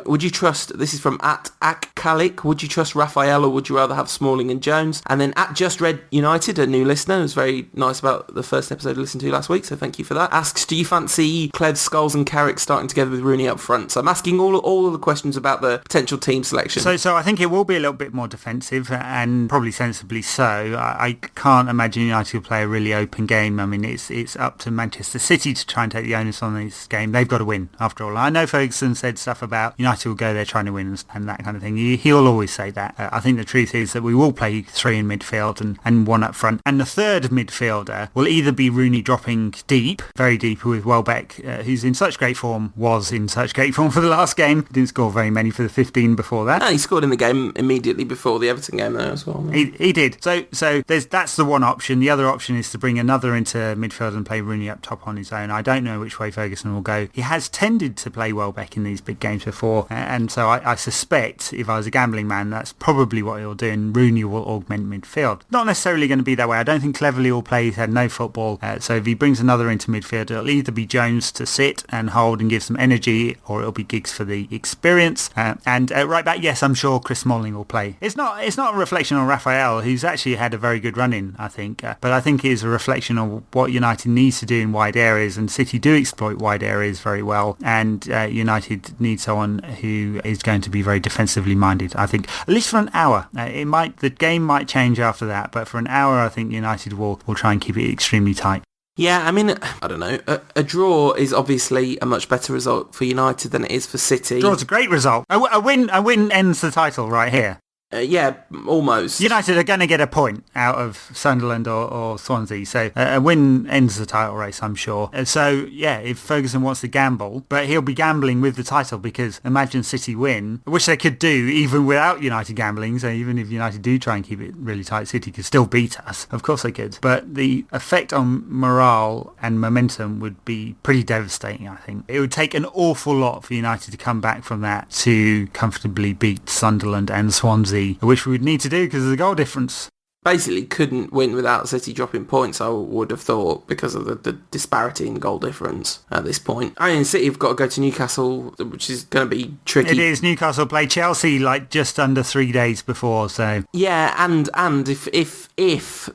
would you trust, this is from at Akkalik, would you trust Raphael or would you rather have Smalling and Jones? And then at Just Red United, a new listener, who's very nice about the first episode I listened to last week, so thank you for that, asks, do you fancy Kled, Scholes and Carrick starting together with Rooney up front? So I'm asking all of the questions about the potential team selection. So I think it will be a little bit more defensive, and probably sensibly so. I can't imagine United will play a really open game. I mean, it's up to Manchester City to try and take the onus on this game. They've got to win, after all. I know Ferguson said stuff about United will go there trying to win and that kind of thing. He'll always say that. I think the truth is that we will play three in midfield and one up front. And the third midfielder will either be Rooney dropping deep, very deep with Welbeck, who's in such great form, was in such great form for the last game. Didn't score very many for the 15 before that. No, he scored in the game them immediately before the Everton game there as well. He did. So that's the one option. The other option is to bring another into midfield and play Rooney up top on his own. I don't know which way Ferguson will go. He has tended to play Welbeck in these big games before, and so I suspect if I was a gambling man, that's probably what he'll do, and Rooney will augment midfield. Not necessarily going to be that way. I don't think Cleverley will play. He's had no football, so if he brings another into midfield, it'll either be Jones to sit and hold and give some energy, or it'll be Giggs for the experience. And right back, yes, I'm sure Chris Smalling will play. It's not a reflection on Raphael, who's actually had a very good run in, I think, but I think it is a reflection on what United needs to do in wide areas, and City do exploit wide areas very well, and United need someone who is going to be very defensively minded, I think, at least for an hour. The game might change after that, but for an hour I think United will try and keep it extremely tight. Yeah, I mean, I don't know. A draw is obviously a much better result for United than it is for City. Draw's a great result. A win ends the title right here. Yeah, almost. United are going to get a point out of Sunderland or Swansea, so a win ends the title race, I'm sure. So, yeah, if Ferguson wants to gamble, but he'll be gambling with the title, because imagine City win, which they could do even without United gambling, so even if United do try and keep it really tight, City could still beat us. Of course they could. But the effect on morale and momentum would be pretty devastating, I think. It would take an awful lot for United to come back from that to comfortably beat Sunderland and Swansea, which we would need to do because of the goal difference. Basically couldn't win without City dropping points, I would have thought, because of the disparity in goal difference at this point. I mean, City have got to go to Newcastle, which is going to be tricky. It is. Newcastle play Chelsea just under 3 days before, so... Yeah, and if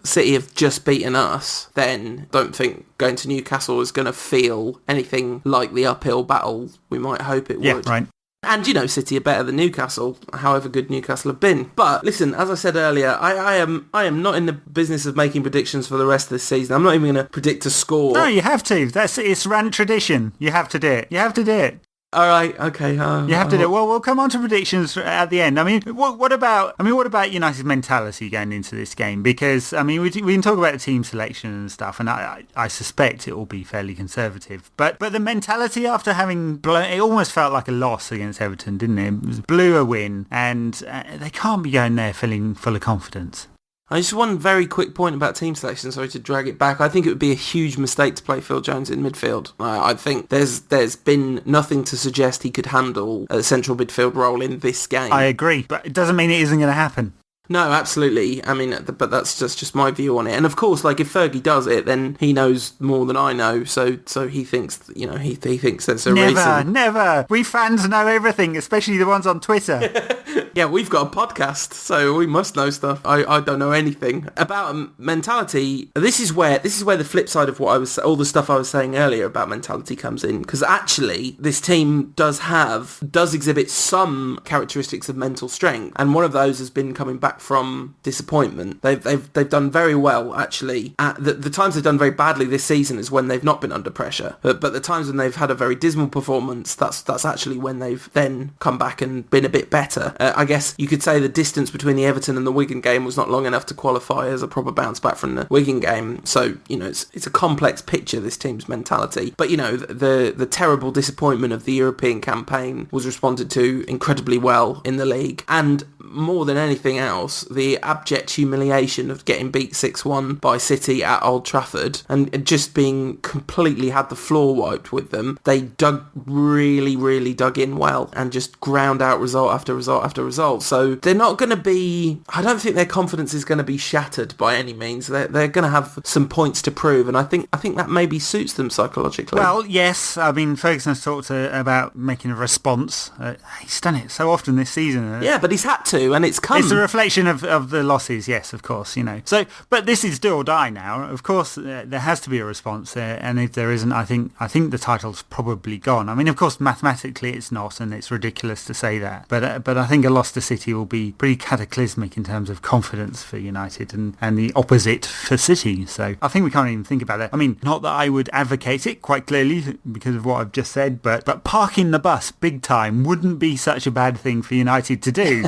City have just beaten us, then don't think going to Newcastle is going to feel anything like the uphill battle we might hope it would. Yeah, right. And, City are better than Newcastle, however good Newcastle have been. But, listen, as I said earlier, I am not in the business of making predictions for the rest of this season. I'm not even going to predict a score. No, you have to. It's run tradition. You have to do it. All right, okay. You have to do it. Well, we'll come on to predictions at the end. I mean, what about United's mentality going into this game? Because, I mean, we can talk about the team selection and stuff, and I suspect it will be fairly conservative. But the mentality after having blown, it almost felt like a loss against Everton, didn't it? It was blew a win, and they can't be going there feeling full of confidence. Just one very quick point about team selection, sorry to drag it back. I think it would be a huge mistake to play Phil Jones in midfield. I think there's been nothing to suggest he could handle a central midfield role in this game. I agree, but it doesn't mean it isn't going to happen. No, absolutely. I mean, but that's just my view on it. And of course, like, if Fergie does it, then he knows more than I know. So he thinks, he thinks there's a reason. Never. We fans know everything, especially the ones on Twitter. Yeah, we've got a podcast, so we must know stuff. I don't know anything about mentality. This is where the flip side of all the stuff I was saying earlier about mentality comes in, because actually this team does exhibit some characteristics of mental strength, and one of those has been coming back from disappointment. They've done very well, actually. The times they've done very badly this season is when they've not been under pressure, but the times when they've had a very dismal performance, that's actually when they've then come back and been a bit better. I guess you could say the distance between the Everton and the Wigan game was not long enough to qualify as a proper bounce back from the Wigan game. So, it's a complex picture, this team's mentality. But, the terrible disappointment of the European campaign was responded to incredibly well in the league. And more than anything else, the abject humiliation of getting beat 6-1 by City at Old Trafford and just being completely had the floor wiped with them. They really dug in well and just ground out result after result after result. So they're not going to be, I don't think their confidence is going to be shattered by any means. They're going to have some points to prove, and I think that maybe suits them psychologically. Well, yes. I mean, Ferguson's talked about making a response. He's done it so often this season. Yeah, but he's had to, and it's come. It's a reflection of the losses, yes, of course, So, but this is do or die now. Of course, there has to be a response, and if there isn't, I think the title's probably gone. I mean, of course, mathematically it's not, and it's ridiculous to say that. But I think a loss to City will be pretty cataclysmic in terms of confidence for United, and the opposite for City. So I think we can't even think about that. I mean, not that I would advocate it quite clearly because of what I've just said, but parking the bus big time wouldn't be such a bad thing for United to do.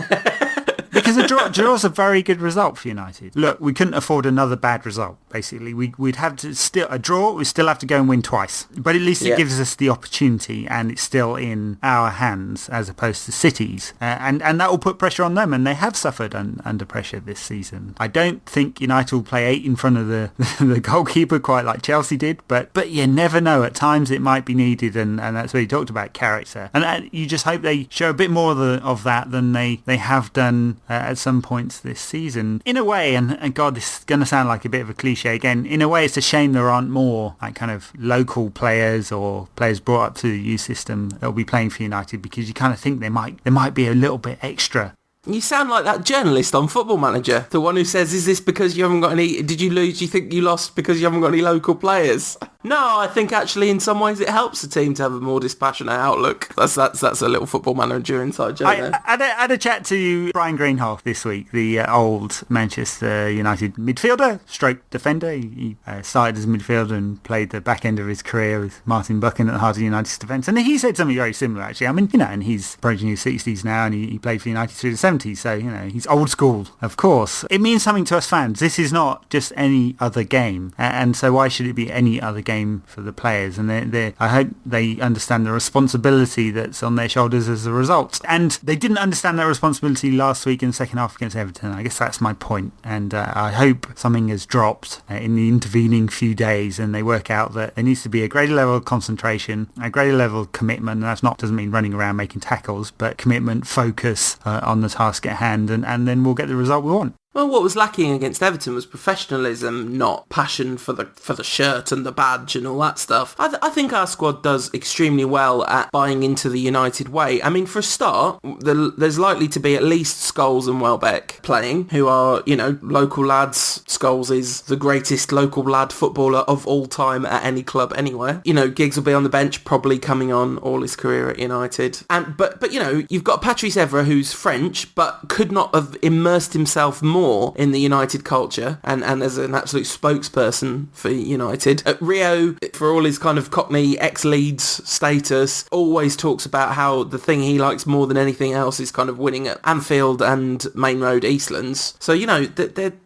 Because a draw's a very good result for United. Look, we couldn't afford another bad result, basically. We'd have to we still have to go and win twice. But at least it gives us the opportunity, and it's still in our hands as opposed to City's. And that will put pressure on them, and they have suffered under pressure this season. I don't think United will play 8 in front of the goalkeeper quite like Chelsea did, but you never know. At times it might be needed, and that's what he talked about, character. And you just hope they show a bit more of that than they have done at some points this season. In a way, and God, this is going to sound like a bit of a cliche again, in a way it's a shame there aren't more like kind of local players or players brought up to the youth system that will be playing for United, because you kind of think there might be a little bit extra. You sound like that journalist on Football Manager, the one who says, is this because you haven't got any, did you lose, do you think you lost because you haven't got any local players? No, I think actually in some ways it helps the team to have a more dispassionate outlook. That's a little Football Manager inside joke there. I had a chat to Brian Greenhoff this week, the old Manchester United midfielder, stroke defender. He started as a midfielder and played the back end of his career with Martin Buchan at the heart of United's defence. And he said something very similar, actually. I mean, and he's approaching his 60s now, and he played for United through the 70s. So, he's old school, of course. It means something to us fans. This is not just any other game. And so why should it be any other game for the players? And I hope they understand the responsibility that's on their shoulders as a result. And they didn't understand that responsibility last week in the second half against Everton. I guess that's my point. And I hope something has dropped in the intervening few days, and they work out that there needs to be a greater level of concentration, a greater level of commitment. And doesn't mean running around making tackles, but commitment, focus on the task at hand, and then we'll get the result we want. Well, what was lacking against Everton was professionalism, not passion for the shirt and the badge and all that stuff. I think our squad does extremely well at buying into the United way. I mean, for a start, there's likely to be at least Scholes and Welbeck playing, who are, local lads. Scholes is the greatest local lad footballer of all time at any club anywhere. Giggs will be on the bench, probably coming on all his career at United. But you've got Patrice Evra, who's French, but could not have immersed himself more in the United culture and as an absolute spokesperson for United. Rio, for all his kind of Cockney ex-Leeds status, always talks about how the thing he likes more than anything else is kind of winning at Anfield and Main Road Eastlands. So,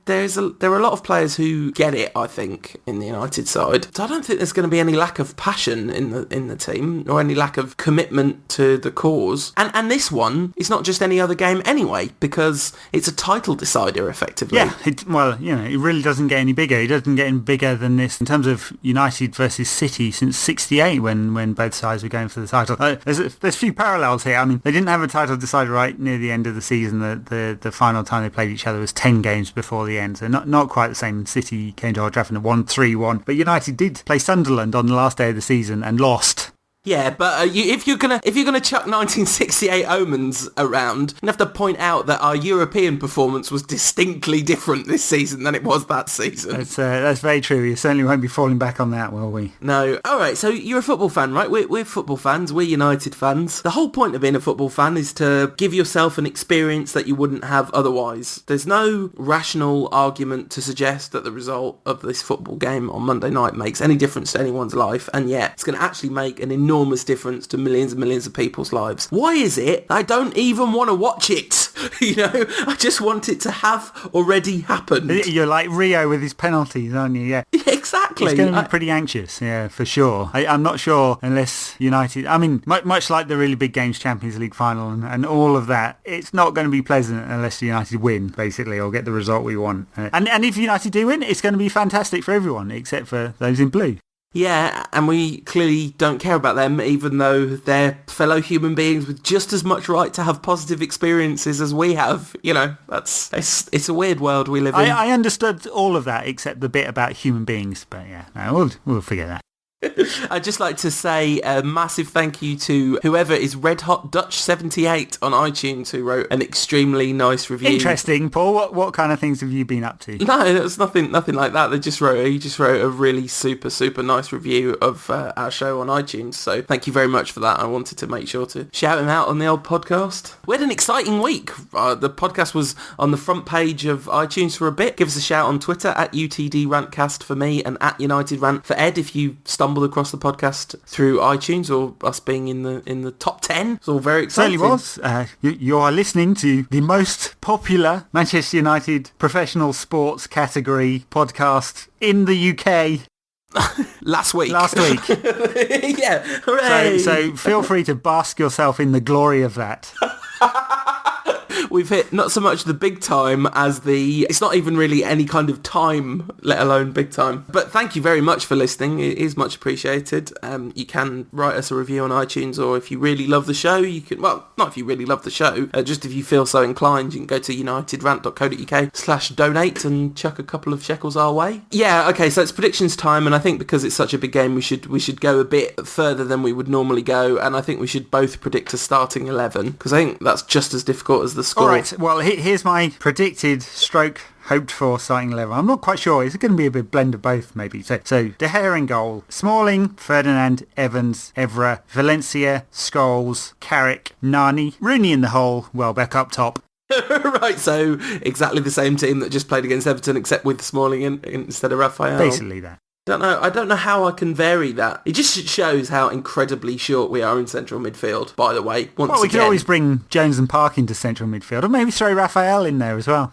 there are a lot of players who get it, I think, in the United side. So I don't think there's going to be any lack of passion in the team or any lack of commitment to the cause. And this one is not just any other game anyway, because it's a title decider, effectively. Yeah, it really doesn't get any bigger. It doesn't get any bigger than this in terms of United versus City since '68 when both sides were going for the title. There's a few parallels here. I mean, they didn't have a title decider right near the end of the season. The final time they played each other was 10 games before the end, so not quite the same. City came to Old Trafford and won 3-1, but United did play Sunderland on the last day of the season and lost. Yeah, but if you're gonna chuck 1968 omens around, you have to point out that our European performance was distinctly different this season than it was that season. That's very true. You certainly won't be falling back on that, will we? No. All right. So you're a football fan, right? We're football fans. We're United fans. The whole point of being a football fan is to give yourself an experience that you wouldn't have otherwise. There's no rational argument to suggest that the result of this football game on Monday night makes any difference to anyone's life, and yet it's going to actually make an enormous difference to millions and millions of people's lives. Why is it I don't even want to watch it? I just want it to have already happened. You're like Rio with his penalties, aren't you? Yeah, exactly. It's going to be pretty anxious, yeah, for sure. I'm not sure unless United, I mean, much like the really big games, Champions League final and all of that, it's not going to be pleasant unless United win, basically, or get the result we want. And if United do win, it's going to be fantastic for everyone, except for those in blue. Yeah, and we clearly don't care about them, even though they're fellow human beings with just as much right to have positive experiences as we have. It's a weird world we live in. I understood all of that except the bit about human beings, but yeah, no, we'll figure that. I'd just like to say a massive thank you to whoever is Red Hot Dutch 78 on iTunes, who wrote an extremely nice review. Interesting, Paul. What kind of things have you been up to? No, it was nothing like that. He just wrote a really super nice review of our show on iTunes. So thank you very much for that. I wanted to make sure to shout him out on the old podcast. We had an exciting week. The podcast was on the front page of iTunes for a bit. Give us a shout on Twitter at UTD Rantcast for me and at United Rant for Ed if you stumble stumbled across the podcast through iTunes or us being in the top 10. It's all very exciting. Certainly was. You are listening to the most popular Manchester United professional sports category podcast in the UK. Last week. Yeah, hooray! So feel free to bask yourself in the glory of that. We've hit not so much the big time as it's not even really any kind of time, let alone big time. But thank you very much for listening. It is much appreciated. You can write us a review on iTunes, or if you really love the show, you can, well, not if you really love the show, just if you feel so inclined, you can go to unitedrant.co.uk/donate and chuck a couple of shekels our way. Yeah, okay, so it's predictions time, and I think because it's such a big game, we should go a bit further than we would normally go, and I think we should both predict a starting 11, because I think that's just as difficult as the score. All right, well, here's my predicted stroke hoped for starting 11. I'm not quite sure. It's going to be a bit blend of both, maybe. So De Gea in goal. Smalling, Ferdinand, Evans, Evra, Valencia, Scholes, Carrick, Nani, Rooney in the hole, Welbeck up top. Right, so exactly the same team that just played against Everton, except with Smalling instead of Raphael. Basically that. I don't know how I can vary that. It just shows how incredibly short we are in central midfield, by the way. We could always bring Jones and Park into central midfield, or maybe throw Raphael in there as well.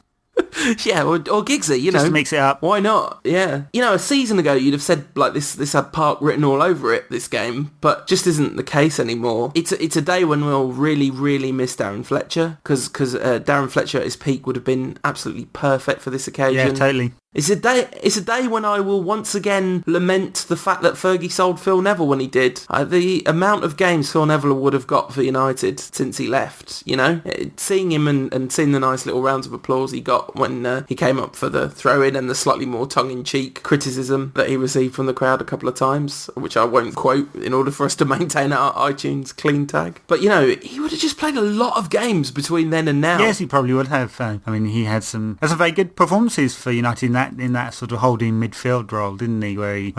Yeah, or Giggsy, Just to mix it up. Why not? Yeah. A season ago you'd have said, like, this had Park written all over it, this game, but just isn't the case anymore. It's a day when we'll really, really miss Darren Fletcher, because Darren Fletcher at his peak would have been absolutely perfect for this occasion. Yeah, totally. It's a day when I will once again lament the fact that Fergie sold Phil Neville when he did. The amount of games Phil Neville would have got for United since he left, seeing him and seeing the nice little rounds of applause he got when he came up for the throw-in, and the slightly more tongue-in-cheek criticism that he received from the crowd a couple of times, which I won't quote in order for us to maintain our iTunes clean tag. But, he would have just played a lot of games between then and now. Yes, he probably would have. He had some very good performances for United in that sort of holding midfield role, didn't he? Where he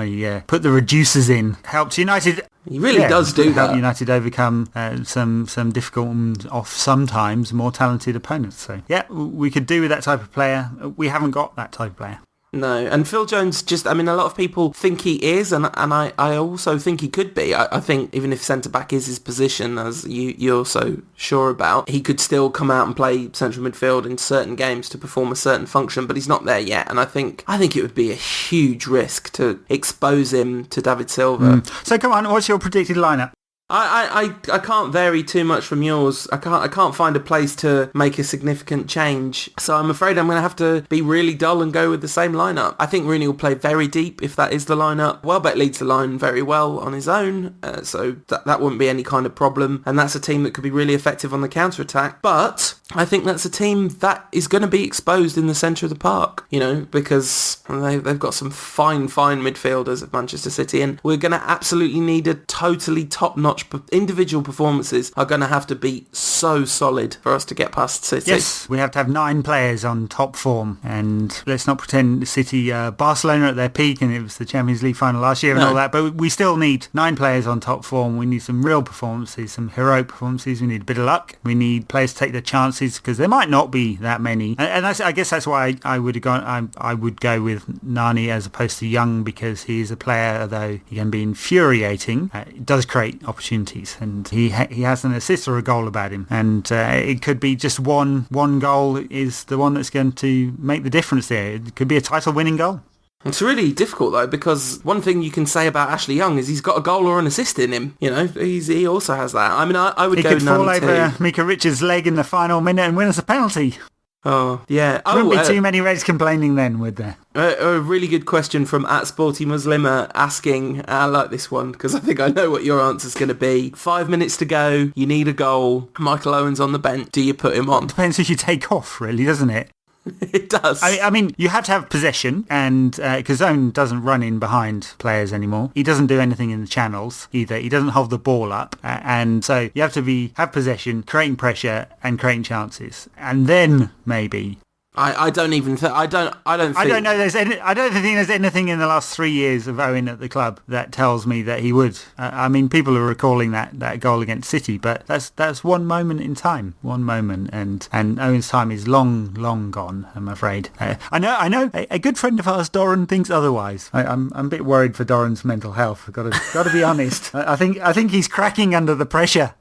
put the reducers in, helped United. He really does do that. Help United overcome some difficult and sometimes more talented opponents. So yeah, we could do with that type of player. We haven't got that type of player. No, and Phil Jones a lot of people think he is, and I also think he could be. I think even if centre-back is his position, as you're so sure about, he could still come out and play central midfield in certain games to perform a certain function, but he's not there yet, and I think it would be a huge risk to expose him to David Silva. So come on, what's your predicted lineup? I can't vary too much from yours. I can't find a place to make a significant change. So I'm afraid I'm going to have to be really dull and go with the same lineup. I think Rooney will play very deep if that is the lineup. Welbeck leads the line very well on his own, so that wouldn't be any kind of problem. And that's a team that could be really effective on the counter-attack. But I think that's a team that is going to be exposed in the centre of the park, because they've got some fine midfielders at Manchester City, and we're going to absolutely need a totally top-notch. Individual performances are going to have to be so solid for us to get past City. Yes, we have to have 9 players on top form, and let's not pretend City, Barcelona at their peak, and it was the Champions League final last year and all that, but we still need 9 players on top form. We need some real performances, some heroic performances. We need a bit of luck. We need players to take their chances, because there might not be that many, and I guess that's why I would have gone. I would go with Nani as opposed to Young, because he is a player, although he can be infuriating, it does create opportunities, and he has an assist or a goal about him, and it could be just one goal is the one that's going to make the difference there. It could be a title winning goal. It's really difficult though, because one thing you can say about Ashley Young is he's got a goal or an assist in him. He also has that. I would go Nani too. He could fall over Mika Richards' leg in the final minute and win us a penalty. Oh, yeah. Wouldn't be too many Reds complaining then, would there? A really good question from @SportyMuslima asking, I like this one because I think I know what your answer's going to be. 5 minutes to go, you need a goal, Michael Owen's on the bench, do you put him on? Depends who you take off, really, doesn't it? It does. I mean, you have to have possession, and because Owen doesn't run in behind players anymore. He doesn't do anything in the channels either. He doesn't hold the ball up, and so you have to have possession, creating pressure, and creating chances, and then maybe I don't even think. I don't think. I don't know. I don't think there's anything in the last 3 years of Owen at the club that tells me that he would. I mean, people are recalling that goal against City, but that's one moment in time. One moment, and Owen's time is long gone, I'm afraid. I know. A good friend of ours, Doran, thinks otherwise. I'm a bit worried for Doran's mental health. I've got to be honest. I think he's cracking under the pressure.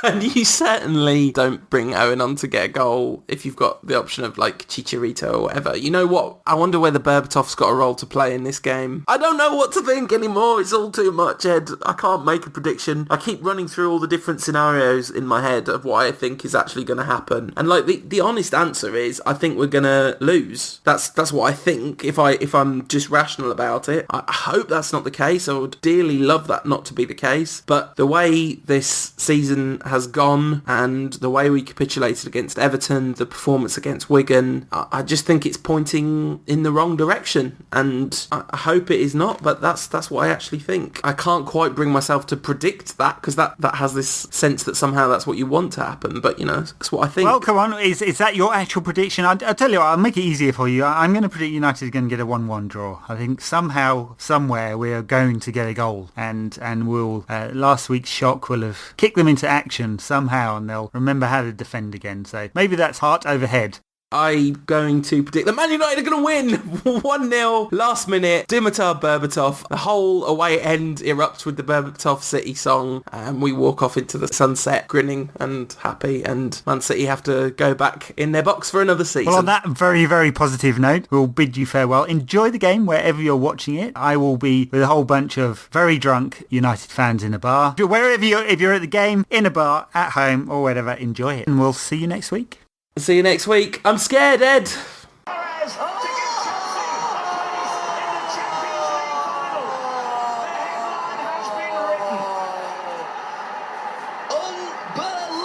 And you certainly don't bring Owen on to get a goal if you've got the option of like Chicharito or whatever. You know what? I wonder whether Berbatov's got a role to play in this game. I don't know what to think anymore. It's all too much, Ed. I can't make a prediction. I keep running through all the different scenarios in my head of what I think is actually going to happen. And like the honest answer is I think we're going to lose. That's what I think if I'm just rational about it. I hope that's not the case. I would dearly love that not to be the case. But the way this season has gone and the way we capitulated against Everton, the performance against Wigan, I just think it's pointing in the wrong direction, and I hope it is not, but that's what I actually think. I can't quite bring myself to predict that because that has this sense that somehow that's what you want to happen, but you know, that's what I think. Well, come on, is that your actual prediction? I'll tell you what, I'll make it easier for you. I'm going to predict United are going to get a 1-1 draw. I think somehow, somewhere, we are going to get a goal, and we'll last week's shock will have kicked them into action somehow, and they'll remember how to defend again. So maybe that's heart over head. I'm going to predict that Man United are going to win 1-0 last minute. Dimitar Berbatov. The whole away end erupts with the Berbatov City song, and we walk off into the sunset grinning and happy, and Man City have to go back in their box for another season. Well, on that very, very positive note, we'll bid you farewell. Enjoy the game wherever you're watching it. I will be with a whole bunch of very drunk United fans in a bar. Wherever if you're at the game, in a bar, at home or whatever, enjoy it. And we'll see you next week. See you next week. I'm scared, Ed.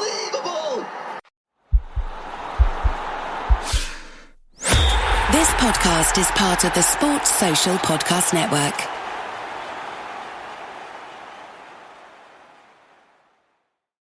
Unbelievable! This podcast is part of the Sports Social Podcast Network.